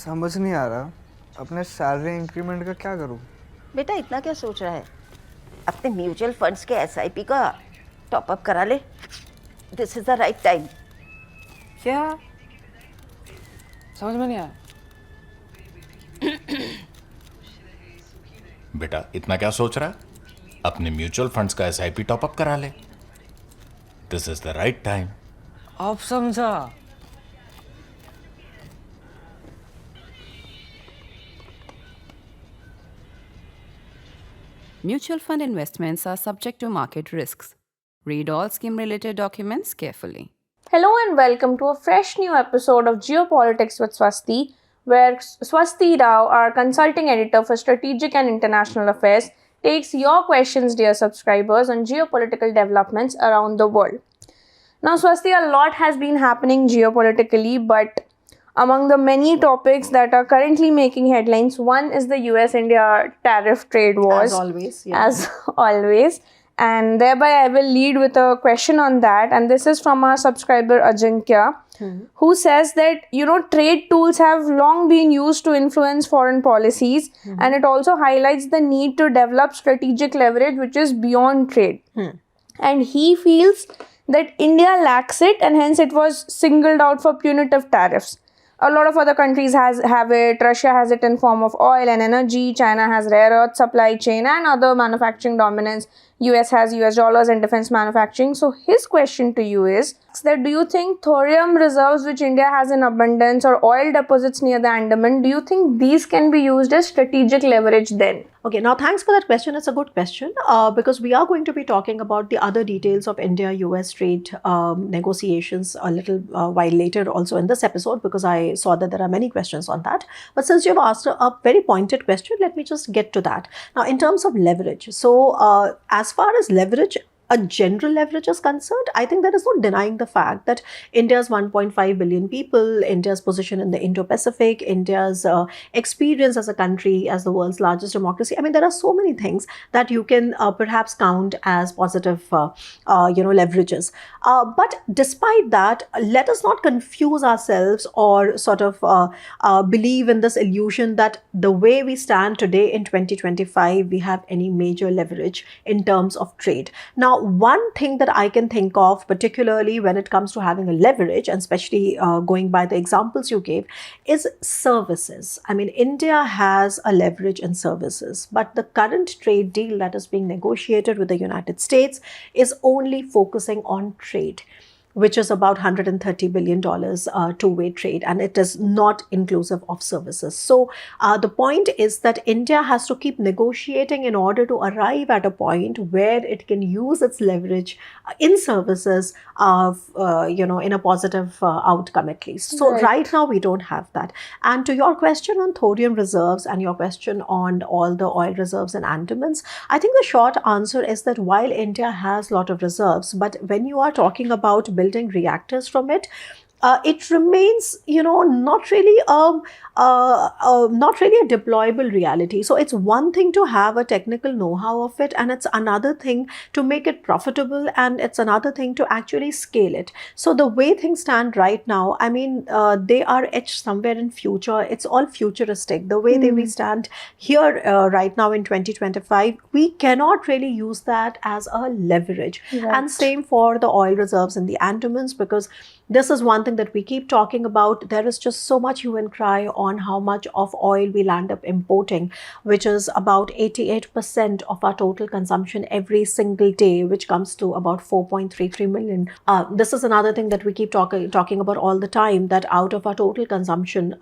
समझ नहीं आ रहा अपने सैलरी इंक्रीमेंट का क्या करूं। बेटा इतना क्या सोच रहा है, अपने म्यूचुअल फंड्स के एसआईपी का टॉपअप करा ले। This is the right time. क्या समझ में नहीं आया। बेटा इतना क्या सोच रहा है, अपने म्यूचुअल फंड्स का एसआईपी टॉपअप करा ले। This is the right time. अब समझा। Mutual fund investments are subject to market risks. Read all scheme-related documents carefully. Hello and welcome to a fresh new episode of Geopolitics with Swasti, where Swasti Rao, our consulting editor for strategic and international affairs, takes your questions, dear subscribers, on geopolitical developments around the world. Now, Swasti, a lot has been happening geopolitically, but among the many topics that are currently making headlines, one is the US-India tariff trade wars. As always, yeah. As always. And thereby, I will lead with a question on that. And this is from our subscriber Ajinkya, who says that, trade tools have long been used to influence foreign policies. And it also highlights the need to develop strategic leverage, which is beyond trade. And he feels that India lacks it, and hence it was singled out for punitive tariffs. A lot of other countries have it. Russia has it in form of oil and energy. China has rare earth supply chain and other manufacturing dominance. US has US dollars and defense manufacturing. So his question to you is that do you think thorium reserves which India has in abundance or oil deposits near the Andaman, do you think these can be used as strategic leverage then? Okay, now thanks for that question. It's a good question because we are going to be talking about the other details of India-US trade negotiations a little while later also in this episode, because I saw that there are many questions on that. But since you've asked a very pointed question, let me just get to that. Now, in terms of leverage, so as far as leverage, a general leverage is concerned, I think there is no denying the fact that India's 1.5 billion people, India's position in the Indo-Pacific, India's experience as a country, as the world's largest democracy. I mean, there are so many things that you can perhaps count as positive, leverages. But despite that, let us not confuse ourselves or sort of believe in this illusion that the way we stand today in 2025, we have any major leverage in terms of trade. Now, one thing that I can think of, particularly when it comes to having a leverage, and especially going by the examples you gave, is services. I mean, India has a leverage in services, but the current trade deal that is being negotiated with the United States is only focusing on trade, which is about $130 billion two-way trade, and it is not inclusive of services. So the point is that India has to keep negotiating in order to arrive at a point where it can use its leverage in services, in a positive outcome at least. So right now we don't have that. And to your question on thorium reserves and your question on all the oil reserves in Andamans, I think the short answer is that while India has a lot of reserves, but when you are talking about building reactors from it, it remains, not really a deployable reality. So it's one thing to have a technical know-how of it, and it's another thing to make it profitable, and it's another thing to actually scale it. So the way things stand right now, I mean, they are etched somewhere in future. It's all futuristic. The way we stand here right now in 2025, we cannot really use that as a leverage. And same for the oil reserves in the Andamans, because this is one thing that we keep talking about. There is just so much hue and cry on how much of oil we'll end up importing, which is about 88% of our total consumption every single day, which comes to about 4.33 million. This is another thing that we keep talking about all the time, that out of our total consumption,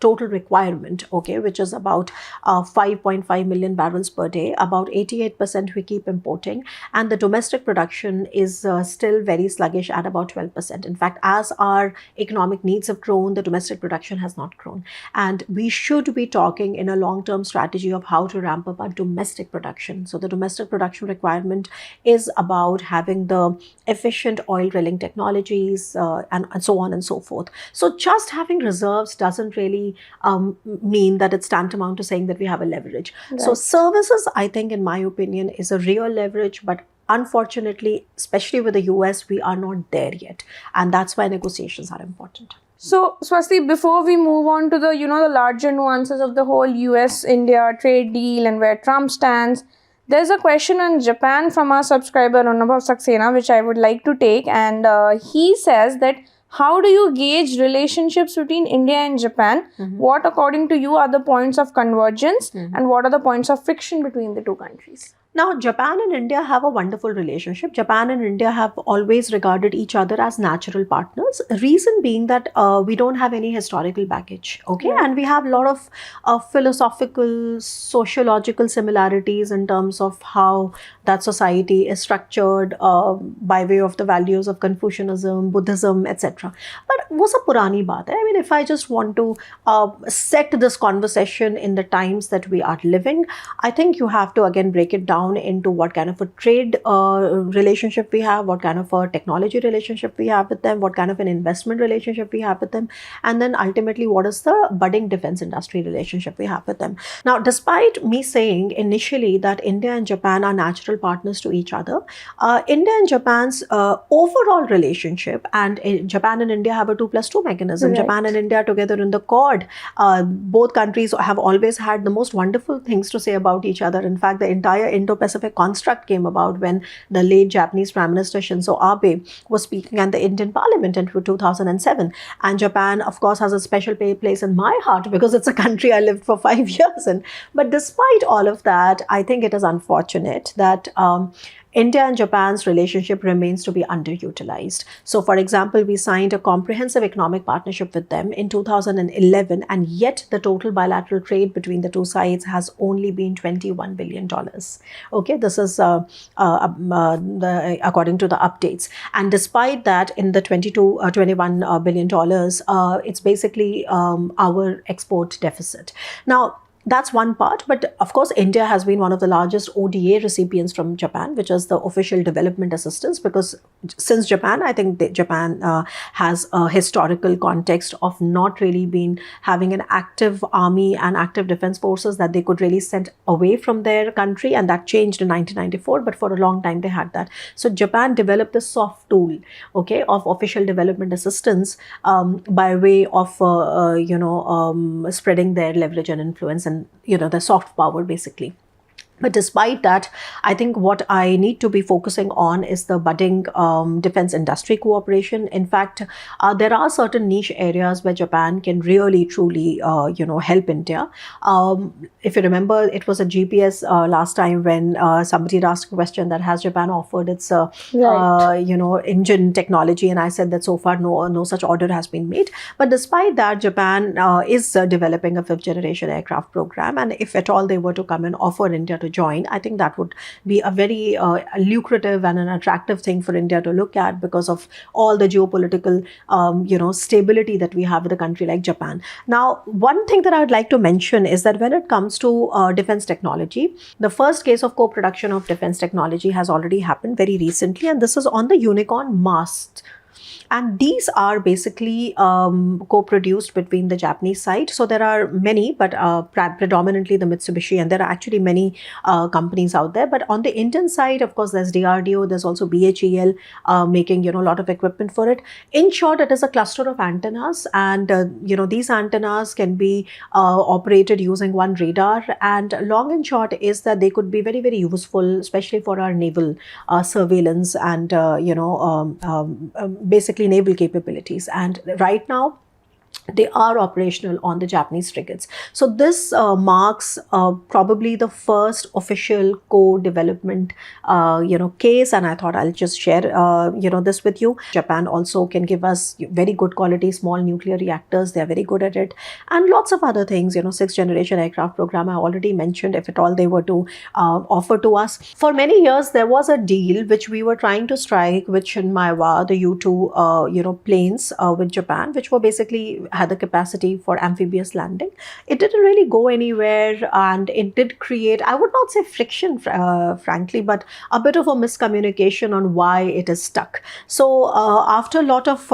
total requirement, which is about 5.5 million barrels per day, about 88% we keep importing, and the domestic production is still very sluggish at about 12%. In fact, as our economic needs have grown, the domestic production has not grown. And we should be talking in a long-term strategy of how to ramp up our domestic production. So the domestic production requirement is about having the efficient oil drilling technologies and so on and so forth. So just having reserves doesn't really mean that it's tantamount to saying that we have a leverage. So services, I think, in my opinion, is a real leverage, but unfortunately, especially with the US, we are not there yet. And that's why negotiations are important. So, Swasti, before we move on to the, the larger nuances of the whole US-India trade deal and where Trump stands, there's a question on Japan from our subscriber, Anubhav Saxena, which I would like to take. And he says that, how do you gauge relationships between India and Japan? What, according to you, are the points of convergence and what are the points of friction between the two countries? Now, Japan and India have a wonderful relationship. Japan and India have always regarded each other as natural partners. Reason being that we don't have any historical baggage, okay? And we have a lot of philosophical, sociological similarities in terms of how that society is structured by way of the values of Confucianism, Buddhism, etc. But what's a purani baat hai? I mean, if I just want to set this conversation in the times that we are living, I think you have to again break it down into what kind of a trade relationship we have, what kind of a technology relationship we have with them, what kind of an investment relationship we have with them, and then ultimately what is the budding defense industry relationship we have with them. Now, despite me saying initially that India and Japan are natural partners to each other, India and Japan's overall relationship, and Japan and India have a 2+2 mechanism. Right. Japan and India together in the Quad, both countries have always had the most wonderful things to say about each other. In fact, the entire Indo-Pacific construct came about when the late Japanese Prime Minister Shinzo Abe was speaking at the Indian Parliament in 2007. And Japan, of course, has a special place in my heart because it's a country I lived for 5 years in. But despite all of that, I think it is unfortunate that India and Japan's relationship remains to be underutilized. So, for example, we signed a comprehensive economic partnership with them in 2011, and yet the total bilateral trade between the two sides has only been $21 billion. Okay, this is according to the updates. And despite that, in the $21 billion, it's basically our export deficit. Now, that's one part, but of course, India has been one of the largest ODA recipients from Japan, which is the official development assistance, because since Japan, I think Japan has a historical context of not really been having an active army and active defense forces that they could really send away from their country, and that changed in 1994, but for a long time they had that. So Japan developed the soft tool, okay, of official development assistance by way of, spreading their leverage and influence and, the soft power basically. But despite that, I think what I need to be focusing on is the budding defense industry cooperation. In fact, there are certain niche areas where Japan can really, truly, help India. If you remember, it was a GPS last time when somebody had asked a question that has Japan offered its, engine technology, and I said that so far no such order has been made. But despite that, Japan is developing a 5th generation aircraft program, and if at all they were to come and offer India to join, I think that would be a very lucrative and an attractive thing for India to look at because of all the geopolitical, stability that we have with a country like Japan. Now, one thing that I would like to mention is that when it comes to defense technology, the first case of co-production of defense technology has already happened very recently, and this is on the Unicorn mast. And these are basically co-produced between the Japanese side. So there are many, but predominantly the Mitsubishi, and there are actually many companies out there. But on the Indian side, of course, there's DRDO, there's also BHEL making, a lot of equipment for it. In short, it is a cluster of antennas, and, these antennas can be operated using one radar. And long and short is that they could be very, very useful, especially for our naval surveillance and, basically naval capabilities. And right now, they are operational on the Japanese frigates. So this marks probably the first official co-development, case. And I thought I'll just share, this with you. Japan also can give us very good quality small nuclear reactors. They are very good at it. And lots of other things, 6th generation aircraft program I already mentioned, if at all they were to offer to us. For many years, there was a deal which we were trying to strike with Shinmaiwa, the U-2, planes with Japan, which were basically had the capacity for amphibious landing. It didn't really go anywhere, and it did create, I would not say friction, frankly, but a bit of a miscommunication on why it is stuck. So after a lot of,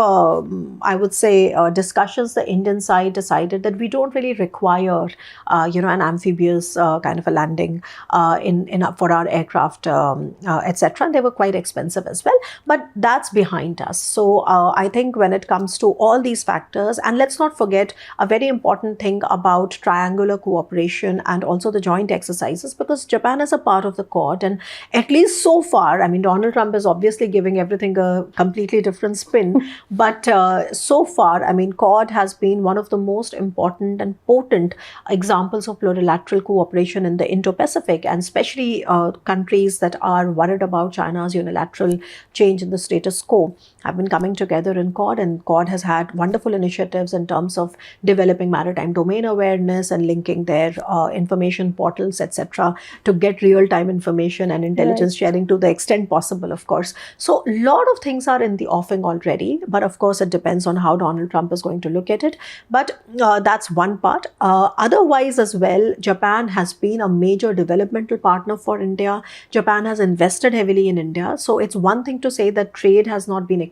I would say, discussions, the Indian side decided that we don't really require, an amphibious kind of a landing for our aircraft, etc. They were quite expensive as well, but that's behind us. So I think when it comes to all these factors, and let's not forget a very important thing about triangular cooperation and also the joint exercises, because Japan is a part of the Quad, and at least so far, I mean, Donald Trump is obviously giving everything a completely different spin, but so far, I mean, Quad has been one of the most important and potent examples of plurilateral cooperation in the Indo-Pacific, and especially countries that are worried about China's unilateral change in the status quo have been coming together in Quad, and Quad has had wonderful initiatives in terms of developing maritime domain awareness and linking their information portals, etc., to get real-time information and intelligence sharing to the extent possible, of course. So a lot of things are in the offing already, but of course it depends on how Donald Trump is going to look at it. But that's one part. Otherwise as well, Japan has been a major developmental partner for India. Japan has invested heavily in India. So it's one thing to say that trade has not been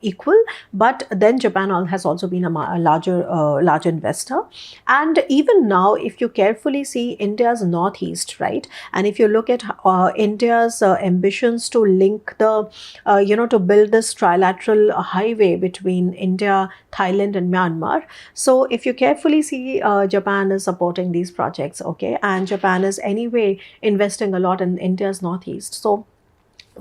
equal, but then Japan has also been a large investor. And even now, if you carefully see India's northeast, right, and if you look at India's ambitions to link the, to build this trilateral highway between India, Thailand and Myanmar. So if you carefully see, Japan is supporting these projects, okay, and Japan is anyway investing a lot in India's northeast. So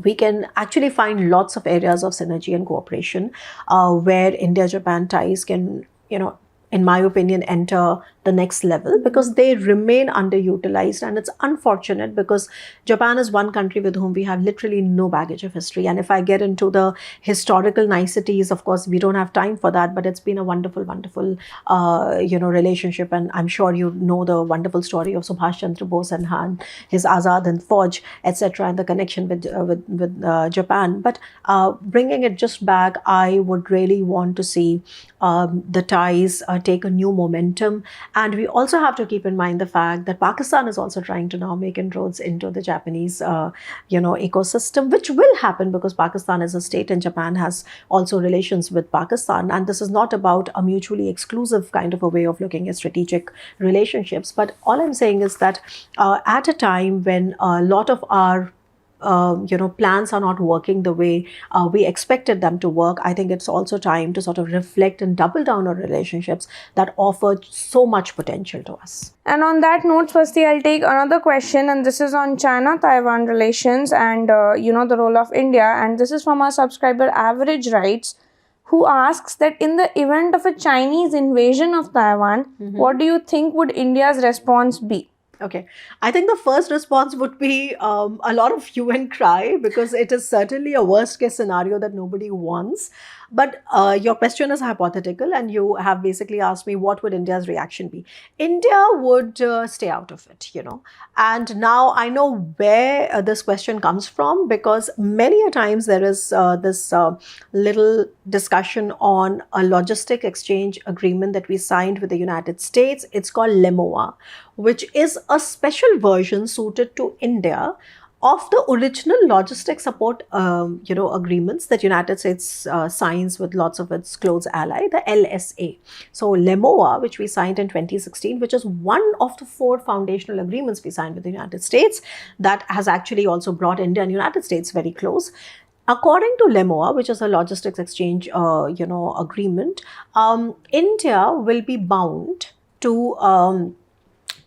we can actually find lots of areas of synergy and cooperation where India-Japan ties can, in my opinion, enter the next level, because they remain underutilized. And it's unfortunate because Japan is one country with whom we have literally no baggage of history. And if I get into the historical niceties, of course, we don't have time for that, but it's been a wonderful, wonderful, relationship. And I'm sure you know the wonderful story of Subhash Chandra Bose and his Azad and Fauj, etc., and the connection with Japan. But bringing it just back, I would really want to see the ties take a new momentum. And we also have to keep in mind the fact that Pakistan is also trying to now make inroads into the Japanese, ecosystem, which will happen because Pakistan is a state and Japan has also relations with Pakistan. And this is not about a mutually exclusive kind of a way of looking at strategic relationships. But all I'm saying is that at a time when a lot of our plans are not working the way we expected them to work, I think it's also time to sort of reflect and double down on relationships that offer so much potential to us. And on that note, firstly, I'll take another question, and this is on China-Taiwan relations and, the role of India. And this is from our subscriber Average Rights, who asks that in the event of a Chinese invasion of Taiwan, what do you think would India's response be? Okay, I think the first response would be a lot of hue and cry, because it is certainly a worst case scenario that nobody wants. But your question is hypothetical, and you have basically asked me what would India's reaction be. India would stay out of it, And now I know where this question comes from, because many a times there is this little discussion on a logistic exchange agreement that we signed with the United States. It's called LEMOA, which is a special version suited to India of the original logistic support, agreements that United States signs with lots of its close ally, the LSA. So LEMOA, which we signed in 2016, which is one of the 4 foundational agreements we signed with the United States, that has actually also brought India and United States very close. According to LEMOA, which is a logistics exchange, agreement, India will be bound to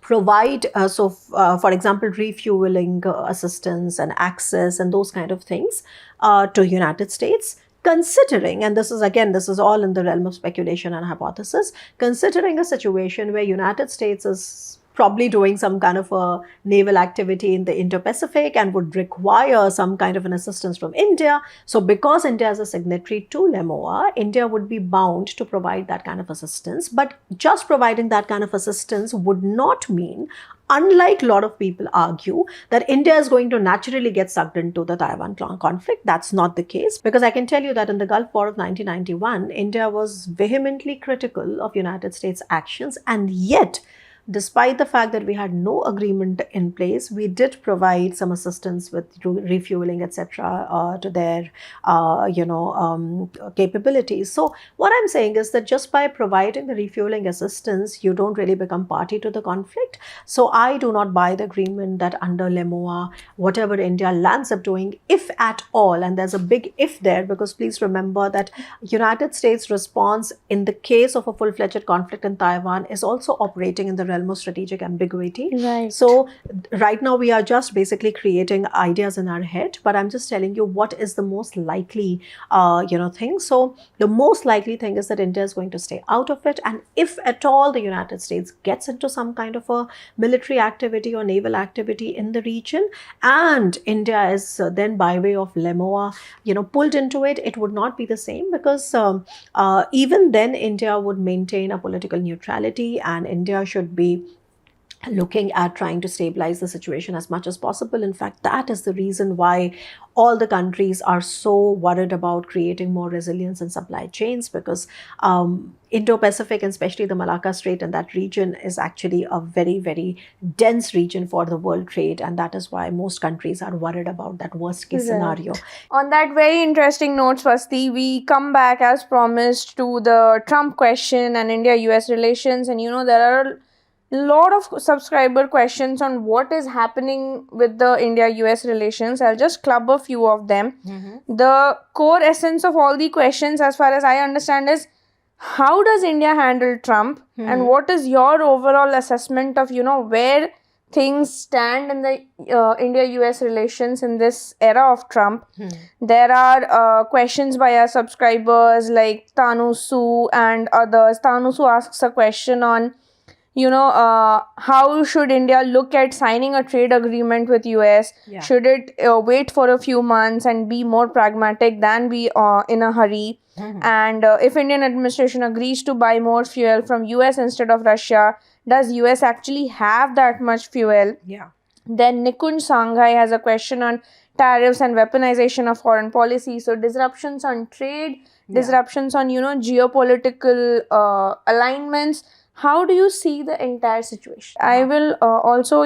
provide, for example, refueling assistance and access and those kind of things to United States, considering, and this is all in the realm of speculation and hypothesis, considering a situation where United States is probably doing some kind of a naval activity in the Indo-Pacific and would require some kind of an assistance from India. So because India is a signatory to LEMOA, India would be bound to provide that kind of assistance. But just providing that kind of assistance would not mean, unlike a lot of people argue, that India is going to naturally get sucked into the Taiwan conflict. That's not the case, because I can tell you that in the Gulf War of 1991, India was vehemently critical of United States actions, and yet, despite the fact that we had no agreement in place, we did provide some assistance with refueling, etc., to their, capabilities. So what I'm saying is that just by providing the refueling assistance, you don't really become party to the conflict. So I do not buy the agreement that under LEMOA, whatever India lands up doing, if at all, and there's a big if there, because please remember that United States response in the case of a full-fledged conflict in Taiwan is also operating in the realm of strategic ambiguity. Right. So right now we are just basically creating ideas in our head, but I'm just telling you what is the most likely thing. So the most likely thing is that India is going to stay out of it, and if at all the United States gets into some kind of a military activity or naval activity in the region, and India is then by way of LEMOA pulled into it, it would not be the same, because even then India would maintain a political neutrality, and India should be looking at trying to stabilize the situation as much as possible. In fact, that is the reason why all the countries are so worried about creating more resilience in supply chains, because Indo-Pacific, and especially the Malacca Strait and that region, is actually a very, very dense region for the world trade, and that is why most countries are worried about that worst case scenario. On that very interesting note, Swasti, we come back as promised to the Trump question and India-US relations, and there are lot of subscriber questions on what is happening with the India-US relations. I'll just club a few of them. The core essence of all the questions, as far as I understand, is how does India handle Trump, and what is your overall assessment of where things stand in the India-US relations in this era of Trump. There are questions by our subscribers like Tanu Su and others. Tanu Su asks a question on how should India look at signing a trade agreement with US? Should it wait for a few months and be more pragmatic than be in a hurry? And if Indian administration agrees to buy more fuel from US instead of Russia, does US actually have that much fuel? Then Nikunj Sanghai has a question on tariffs and weaponization of foreign policy. So disruptions on trade, disruptions on geopolitical alignments. How do you see the entire situation? I will also,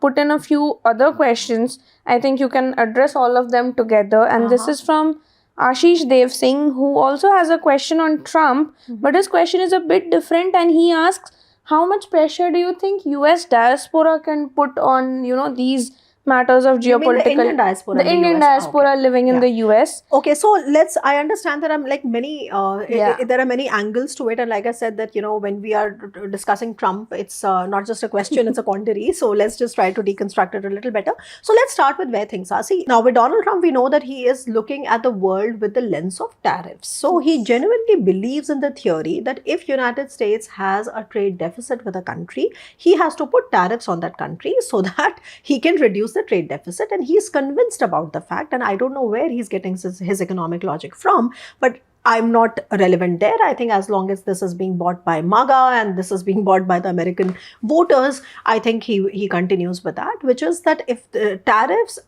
put in a few other questions. I think you can address all of them together. And this is from Ashish Dev Singh, who also has a question on Trump. But his question is a bit different, and he asks, how much pressure do you think US diaspora can put on, these matters of geopolitical... the Indian diaspora, the Indian diaspora living in the US. Okay, so I understand there are there are many angles to it, and like I said that when we are discussing Trump, it's not just a question, it's a quandary. So let's just try to deconstruct it a little better. So let's start with where things are. See, now with Donald Trump, we know that he is looking at the world with the lens of tariffs. So he genuinely believes in the theory that if United States has a trade deficit with a country, he has to put tariffs on that country so that he can reduce the trade deficit, and he's convinced about the fact, and I don't know where he's getting his economic logic from, but I'm not relevant there. I think as long as this is being bought by MAGA and this is being bought by the American voters, I think he continues with that, which is that if the tariffs,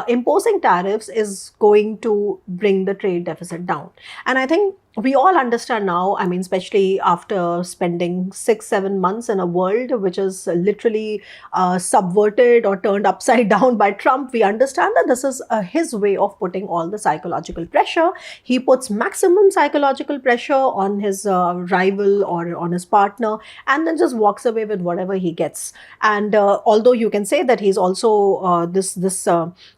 imposing tariffs is going to bring the trade deficit down. And I think we all understand now, I mean, especially after spending 6-7 months in a world which is literally subverted or turned upside down by Trump, we understand that this is his way of putting all the psychological pressure. He puts maximum psychological pressure on his rival or on his partner, and then just walks away with whatever he gets. And although you can say that he's also this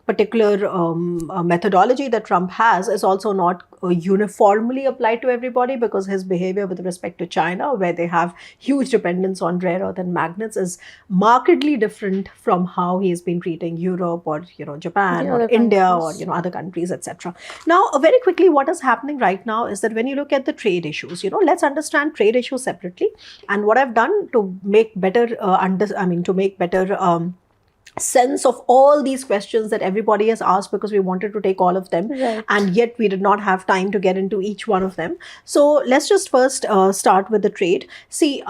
particular methodology that Trump has is also not uniformly applied to everybody, because his behavior with respect to China, where they have huge dependence on rare earth and magnets, is markedly different from how he has been treating Europe or Japan The or other India countries. or other countries, etc. Now, very quickly, what is happening right now is that when you look at the trade issues, let's understand trade issues separately. And what I've done to make better sense of all these questions that everybody has asked, because we wanted to take all of them, Right. and yet we did not have time to get into each one of them. So let's just first start with the trade. See,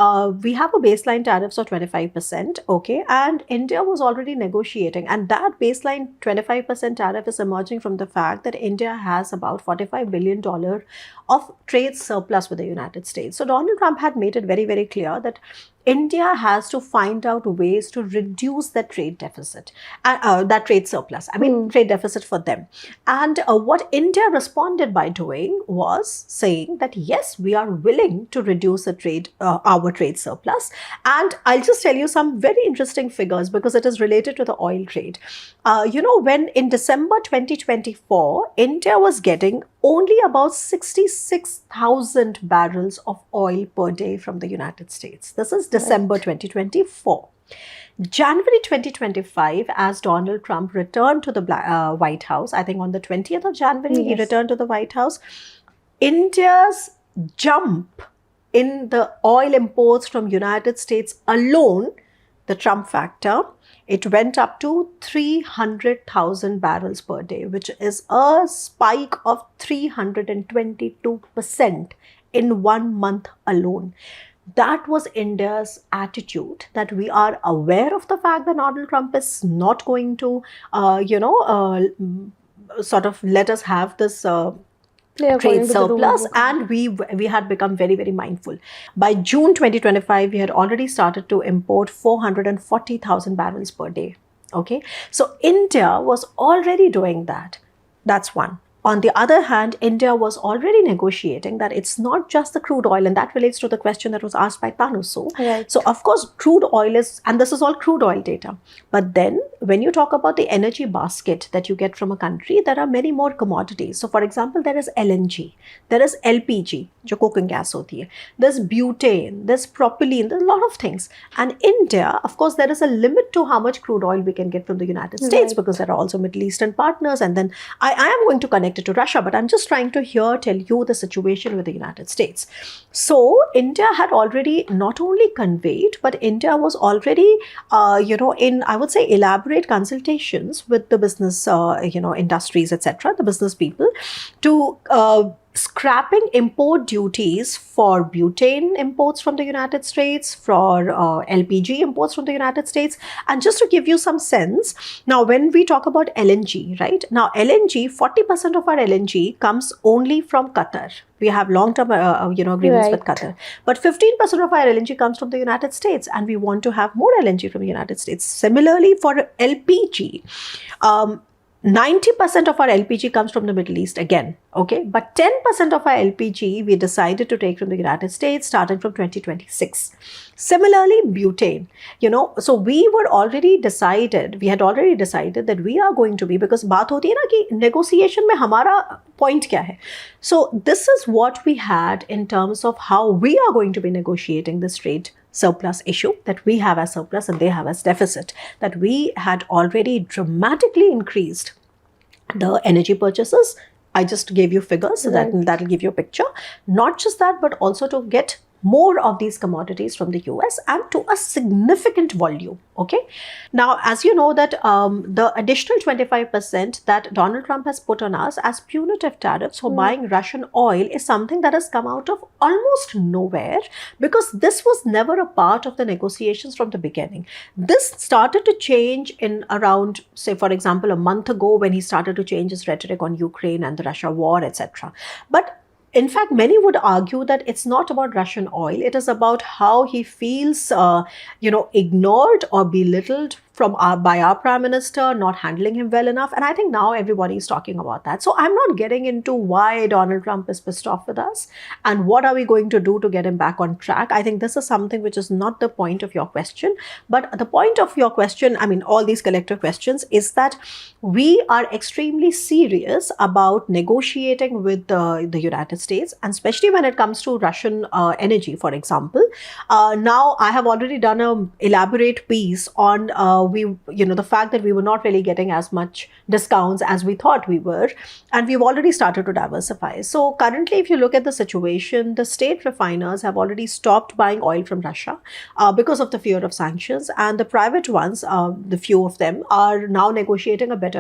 we have a baseline tariffs of 25%, okay, and India was already negotiating, and that baseline 25% tariff is emerging from the fact that India has about $45 billion of trade surplus with the United States. So Donald Trump had made it very, very clear that India has to find out ways to reduce that trade deficit, that trade surplus, trade deficit for them. And what India responded by doing was saying that, yes, we are willing to reduce our trade surplus. And I'll just tell you some very interesting figures, because it is related to the oil trade. When in December 2024, India was getting only about 66,000 barrels of oil per day from the United States. This is December 2024. January 2025, as Donald Trump returned to the White House, I think on the 20th of January, he returned to the White House, India's jump in the oil imports from United States alone, the Trump factor, it went up to 300,000 barrels per day, which is a spike of 322% in 1 month alone. That was India's attitude, that we are aware of the fact that Donald Trump is not going to, sort of let us have this trade surplus, and we had become very, very mindful. By June 2025, we had already started to import 440,000 barrels per day. Okay, so India was already doing that. That's one. On the other hand, India was already negotiating that it's not just the crude oil, and that relates to the question that was asked by Tanu. Right. So, of course, crude oil is, and this is all crude oil data. But then, when you talk about the energy basket that you get from a country, there are many more commodities. So, for example, there is LNG, there is LPG, जो cooking gas होती है. There's butane, there's propylene, there's a lot of things. And India, of course, there is a limit to how much crude oil we can get from the United States, because there are also Middle Eastern partners. And then I am going to connect it to Russia, but I'm just trying to here tell you the situation with the United States. So India had already not only conveyed, but India was already, in, I would say, elaborate consultations with the business, industries, etc., the business people, to scrapping import duties for butane imports from the United States, for LPG imports from the United States. And just to give you some sense, now when we talk about LNG, right? Now LNG, 40% of our LNG comes only from Qatar. We have long-term agreements with Qatar. But 15% of our LNG comes from the United States, and we want to have more LNG from the United States. Similarly, for LPG, 90% of our LPG comes from the Middle East again, okay? But 10% of our LPG we decided to take from the United States starting from 2026. Similarly, butane, so we had already decided that we are going to be, because बात होती है ना कि negotiation में हमारा point क्या है. So this is what we had in terms of how we are going to be negotiating this trade surplus issue, that we have as surplus and they have as deficit, that we had already dramatically increased the energy purchases. I just gave you figures, so that'll give you a picture. Not just that, but also to get more of these commodities from the US, and to a significant volume, okay? Now, as you know that the additional 25% that Donald Trump has put on us as punitive tariffs for buying Russian oil is something that has come out of almost nowhere, because this was never a part of the negotiations from the beginning. This started to change in around, say, for example, a month ago, when he started to change his rhetoric on Ukraine and the Russia war, etc. But in fact, many would argue that it's not about Russian oil. It is about how he feels, ignored or belittled by our Prime Minister, not handling him well enough. And I think now everybody is talking about that. So I'm not getting into why Donald Trump is pissed off with us and what are we going to do to get him back on track. I think this is something which is not the point of your question. But the point of your question, I mean, all these collective questions, is that we are extremely serious about negotiating with the United States, and especially when it comes to Russian energy, for example. Now, I have already done an elaborate piece on the fact that we were not really getting as much discounts as we thought we were, and we've already started to diversify. So currently, if you look at the situation, the state refiners have already stopped buying oil from Russia because of the fear of sanctions, and the private ones, the few of them, are now negotiating a better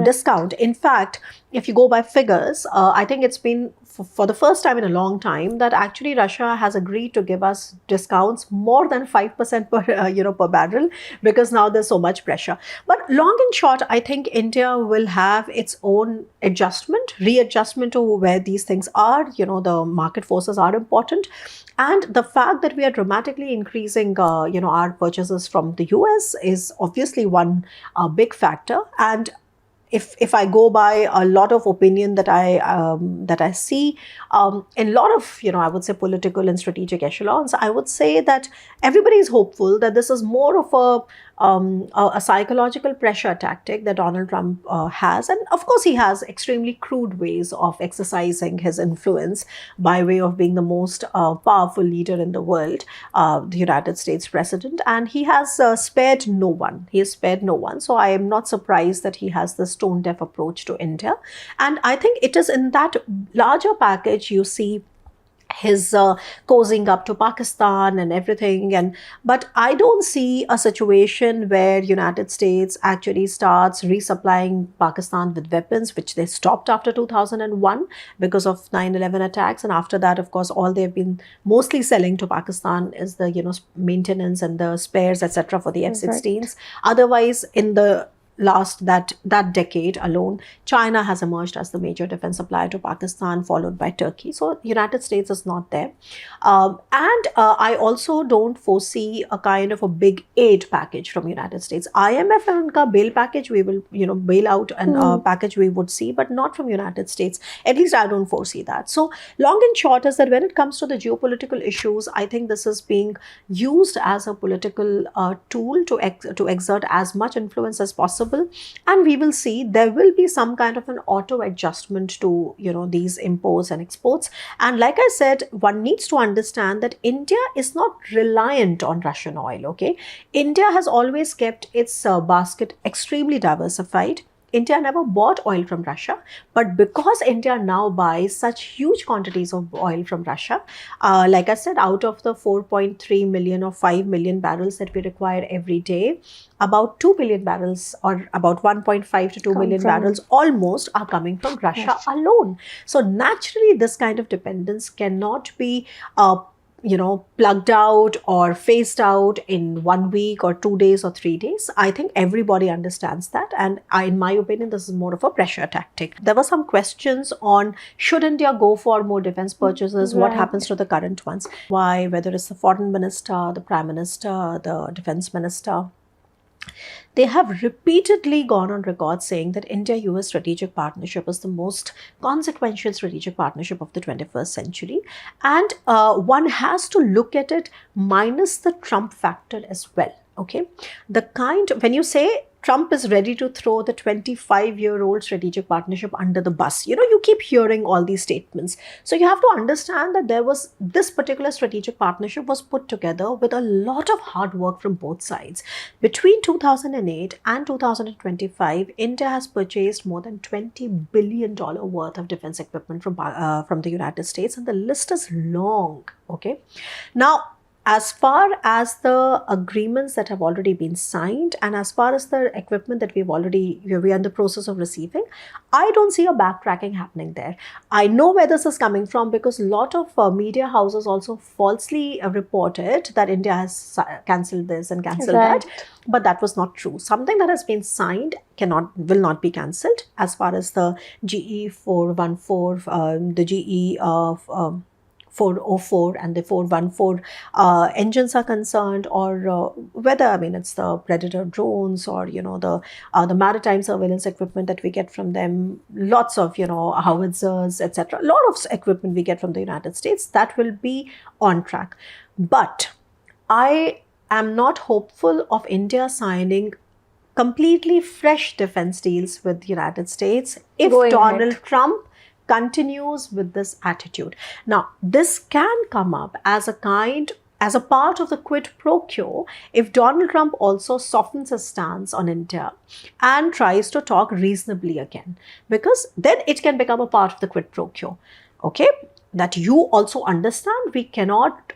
discount. In fact, if you go by figures, I think it's been for the first time in a long time that actually Russia has agreed to give us discounts more than 5% per barrel, because now there's so much pressure. But long and short, I think India will have its own readjustment to where these things are. The market forces are important. And the fact that we are dramatically increasing, our purchases from the US is obviously one big factor. And if I go by a lot of opinion that I see in a lot of, I would say, political and strategic echelons, I would say that everybody is hopeful that this is more of a psychological pressure tactic that Donald Trump has. And of course, he has extremely crude ways of exercising his influence by way of being the most powerful leader in the world, the United States president. And he has spared no one. He has spared no one. So I am not surprised that he has this tone-deaf approach to India. And I think it is in that larger package you see his cozying up to Pakistan and everything. But I don't see a situation where United States actually starts resupplying Pakistan with weapons, which they stopped after 2001 because of 9/11 attacks. And after that, of course, all they've been mostly selling to Pakistan is the maintenance and the spares, etc., for the F-16s. Otherwise, in the last that decade alone, China has emerged as the major defense supplier to Pakistan, followed by Turkey. So United States is not there. I also don't foresee a kind of a big aid package from United States. IMF and unka bail package, we will, bail out and package we would see, but not from United States. At least I don't foresee that. So long and short is that when it comes to the geopolitical issues, I think this is being used as a political tool to exert as much influence as possible. And we will see there will be some kind of an auto adjustment to these imports and exports. And like I said, one needs to understand that India is not reliant on Russian oil. Okay, India has always kept its basket extremely diversified. India never bought oil from Russia, but because India now buys such huge quantities of oil from Russia, like I said, out of the 4.3 million or 5 million barrels that we require every day, about 2 billion barrels, or about 1.5 to 2 million barrels almost, are coming from Russia alone. So naturally, this kind of dependence cannot be plugged out or phased out in 1 week or 2 days or 3 days. I think everybody understands that. And in my opinion, this is more of a pressure tactic. There were some questions on, should India go for more defense purchases? What happens to the current ones? Why? Whether it's the foreign minister, the prime minister, the defense minister, they have repeatedly gone on record saying that India-US strategic partnership is the most consequential strategic partnership of the 21st century. And one has to look at it minus the Trump factor as well. Okay, when you say Trump is ready to throw the 25-year-old strategic partnership under the bus, you keep hearing all these statements. So you have to understand that this particular strategic partnership was put together with a lot of hard work from both sides. Between 2008 and 2025, India has purchased more than $20 billion worth of defense equipment from the United States, and the list is long. Okay, now, as far as the agreements that have already been signed and as far as the equipment that we are in the process of receiving, I don't see a backtracking happening there. I know where this is coming from because a lot of media houses also falsely reported that India has cancelled this and cancelled that. But that was not true. Something that has been signed will not be cancelled. As far as the GE 414, the GE 404 and the 414 engines are concerned, or whether, I mean, it's the Predator drones, or the maritime surveillance equipment that we get from them, lots of howitzers, etc. A lot of equipment we get from the United States, that will be on track. But I am not hopeful of India signing completely fresh defense deals with the United States if Going Donald ahead. Trump continues with this attitude. Now, this can come up as a part of the quid pro quo if Donald Trump also softens his stance on India and tries to talk reasonably again, because then it can become a part of the quid pro quo. Okay, that you also understand we cannot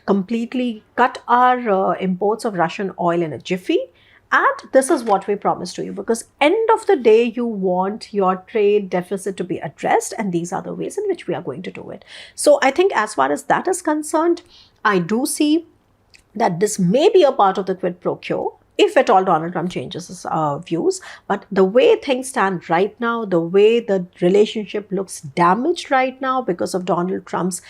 completely cut our imports of Russian oil in a jiffy. And this is what we promise to you, because end of the day, you want your trade deficit to be addressed, and these are the ways in which we are going to do it. So I think as far as that is concerned, I do see that this may be a part of the quid pro quo, if at all Donald Trump changes his views. But the way things stand right now, the way the relationship looks damaged right now because of Donald Trump's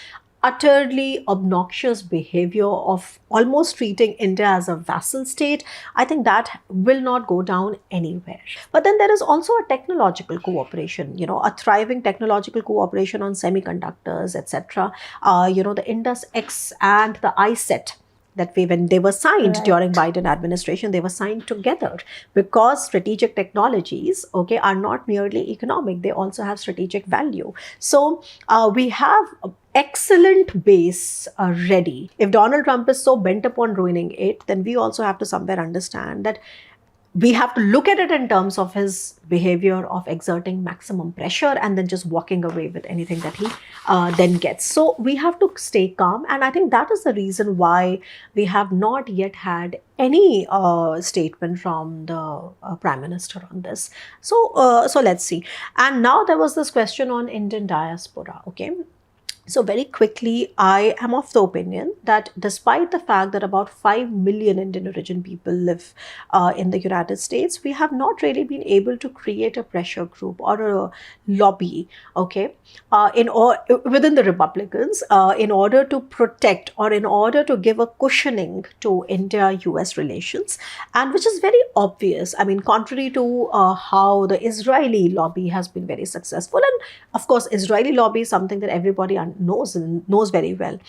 utterly obnoxious behavior of almost treating India as a vassal state, I think that will not go down anywhere. But then there is also a technological cooperation, a thriving technological cooperation on semiconductors, etc. The Indus X and the ISET, that when they were signed during Biden administration, they were signed together, because strategic technologies, are not merely economic, they also have strategic value. So we have excellent base ready. If Donald Trump is so bent upon ruining it, then we also have to somewhere understand that we have to look at it in terms of his behavior of exerting maximum pressure and then just walking away with anything that he then gets. So we have to stay calm, and I think that is the reason why we have not yet had any statement from the Prime Minister on this. So let's see. And now there was this question on Indian diaspora. Okay. So very quickly, I am of the opinion that despite the fact that about 5 million Indian origin people live in the United States, we have not really been able to create a pressure group or a lobby, within the Republicans in order to protect or in order to give a cushioning to India-US relations, and which is very obvious. I mean, contrary to how the Israeli lobby has been very successful, and of course, Israeli lobby is something that everybody knows very well.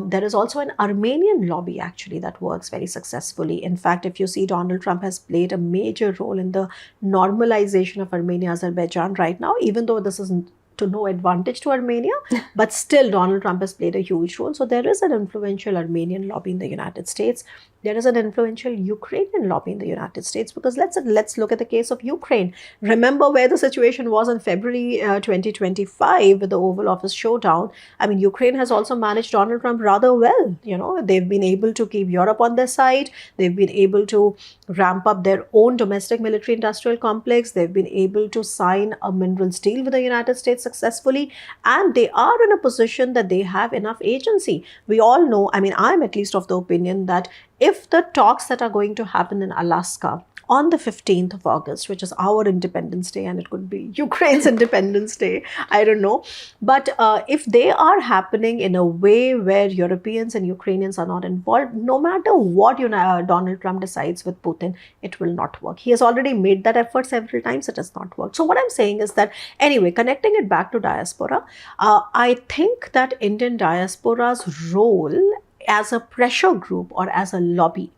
There is also an Armenian lobby actually that works very successfully. In fact, if you see, Donald Trump has played a major role in the normalization of Armenia, Azerbaijan right now, even though this is to no advantage to Armenia, but still Donald Trump has played a huge role. So there is an influential Armenian lobby in the United States. There is an influential Ukrainian lobby in the United States, because let's look at the case of Ukraine. Remember where the situation was in February 2025 with the Oval Office showdown. I mean, Ukraine has also managed Donald Trump rather well. They've been able to keep Europe on their side. They've been able to ramp up their own domestic military industrial complex. They've been able to sign a minerals deal with the United States successfully, and they are in a position that they have enough agency. We all know, I mean, I'm at least of the opinion that if the talks that are going to happen in Alaska on the 15th of August, which is our Independence Day, and it could be Ukraine's Independence Day, I don't know. But if they are happening in a way where Europeans and Ukrainians are not involved, no matter what Donald Trump decides with Putin, it will not work. He has already made that effort several times. It has not worked. So what I'm saying is that, anyway, connecting it back to diaspora, I think that Indian diaspora's role as a pressure group or as a lobby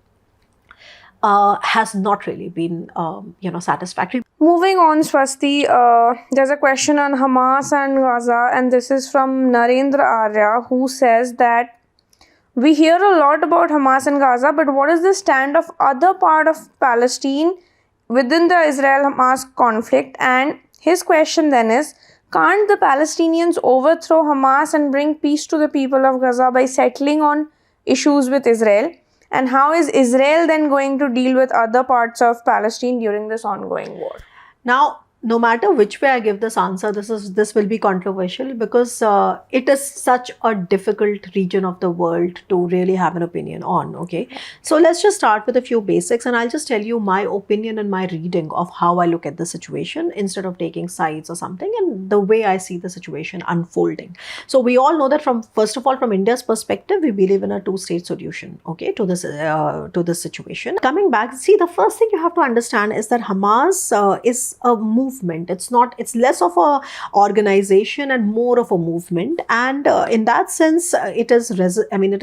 has not really been, satisfactory. Moving on, Swasti, there's a question on Hamas and Gaza, and this is from Narendra Arya, who says that we hear a lot about Hamas and Gaza, but what is the stand of other part of Palestine within the Israel-Hamas conflict? And his question then is, can't the Palestinians overthrow Hamas and bring peace to the people of Gaza by settling on issues with Israel? And how is Israel then going to deal with other parts of Palestine during this ongoing war? Now, no matter which way I give this answer, this will be controversial because it is such a difficult region of the world to really have an opinion on. Okay, so let's just start with a few basics, and I'll just tell you my opinion and my reading of how I look at the situation instead of taking sides or something, and the way I see the situation unfolding. So we all know that first of all, from India's perspective, we believe in a two-state solution. Okay, to this situation. Coming back, see, the first thing you have to understand is that Hamas is a movement. It's less of a organization and more of a movement, and in that sense, it is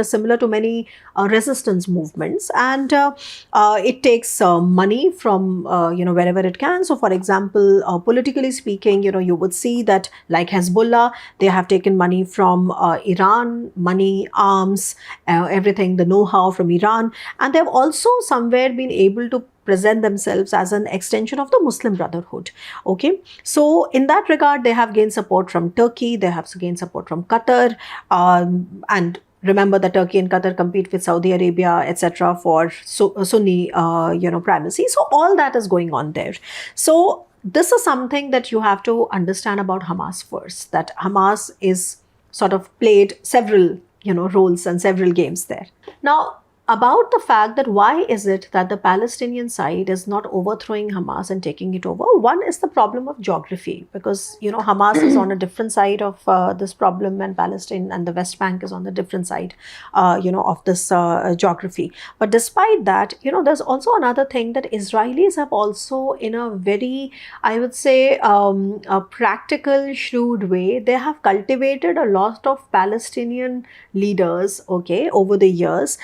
similar to many resistance movements, and it takes money from wherever it can. So, for example, politically speaking, you would see that, like Hezbollah, they have taken money from Iran, money, arms, everything, the know-how from Iran, and they've also somewhere been able to present themselves as an extension of the Muslim Brotherhood. Okay, so in that regard, they have gained support from Turkey, they have gained support from Qatar, and remember that Turkey and Qatar compete with Saudi Arabia, etc., for Sunni, primacy. So all that is going on there. So this is something that you have to understand about Hamas first. That Hamas is sort of played several, roles and several games there. Now, about the fact that why is it that the Palestinian side is not overthrowing Hamas and taking it over? One is the problem of geography, because Hamas is on a different side of this problem, and Palestine and the West Bank is on the different side of this geography. But despite that, there's also another thing, that Israelis have also, in a very, I would say, a practical, shrewd way, they have cultivated a lot of Palestinian leaders, okay, over the years.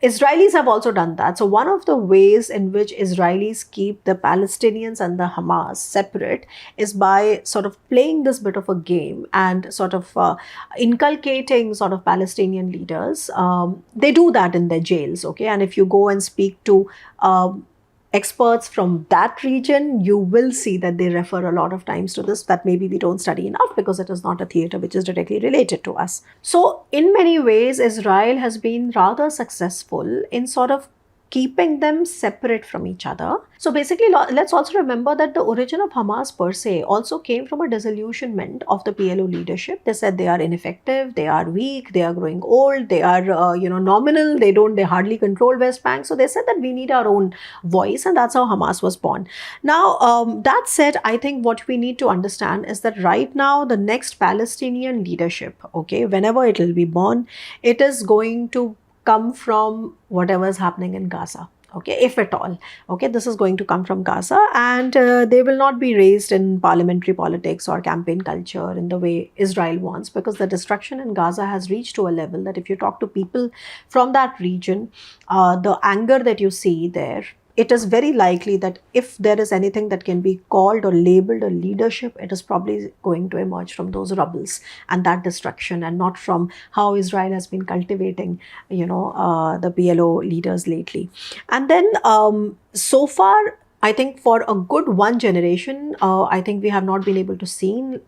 Israelis have also done that. So one of the ways in which Israelis keep the Palestinians and the Hamas separate is by sort of playing this bit of a game and sort of inculcating sort of Palestinian leaders. They do that in their jails, okay? And if you go and speak to experts from that region, you will see that they refer a lot of times to this, that maybe we don't study enough because it is not a theater which is directly related to us. So in many ways, Israel has been rather successful in sort of keeping them separate from each other. So basically, let's also remember that the origin of Hamas per se also came from a disillusionment of the PLO leadership. They said they are ineffective, they are weak, they are growing old, they are nominal, they hardly control West Bank. So they said that we need our own voice, and that's how Hamas was born. Now, that said, I think what we need to understand is that right now the next Palestinian leadership, okay, whenever it will be born, it is going to come from whatever is happening in Gaza. Okay, if at all. Okay, this is going to come from Gaza, and they will not be raised in parliamentary politics or campaign culture in the way Israel wants, because the destruction in Gaza has reached to a level that if you talk to people from that region, the anger that you see there, it is very likely that if there is anything that can be called or labeled a leadership, it is probably going to emerge from those rubbles and that destruction, and not from how Israel has been cultivating, the PLO leaders lately. And then so far, I think for a good one generation, I think we have not been able to see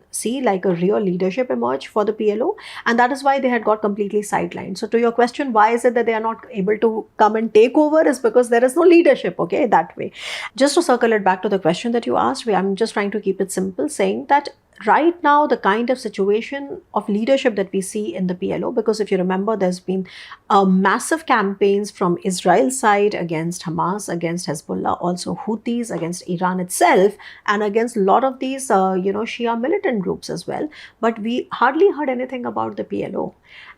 like a real leadership emerge for the PLO, and that is why they had got completely sidelined. So to your question, why is it that they are not able to come and take over, is because there is no leadership, okay, that way. Just to circle it back to the question that you asked, I'm just trying to keep it simple, saying that right now, the kind of situation of leadership that we see in the PLO, because if you remember, there's been massive campaigns from Israel's side against Hamas, against Hezbollah, also Houthis, against Iran itself, and against a lot of these, Shia militant groups as well. But we hardly heard anything about the PLO.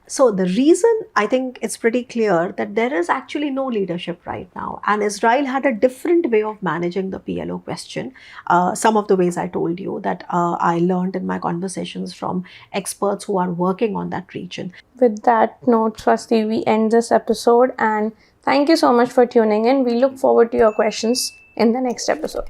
So the reason, I think it's pretty clear that there is actually no leadership right now, and Israel had a different way of managing the PLO question. Some of the ways I told you that I learned in my conversations from experts who are working on that region. With that note, Swasti, we end this episode, and thank you so much for tuning in. We look forward to your questions in the next episode.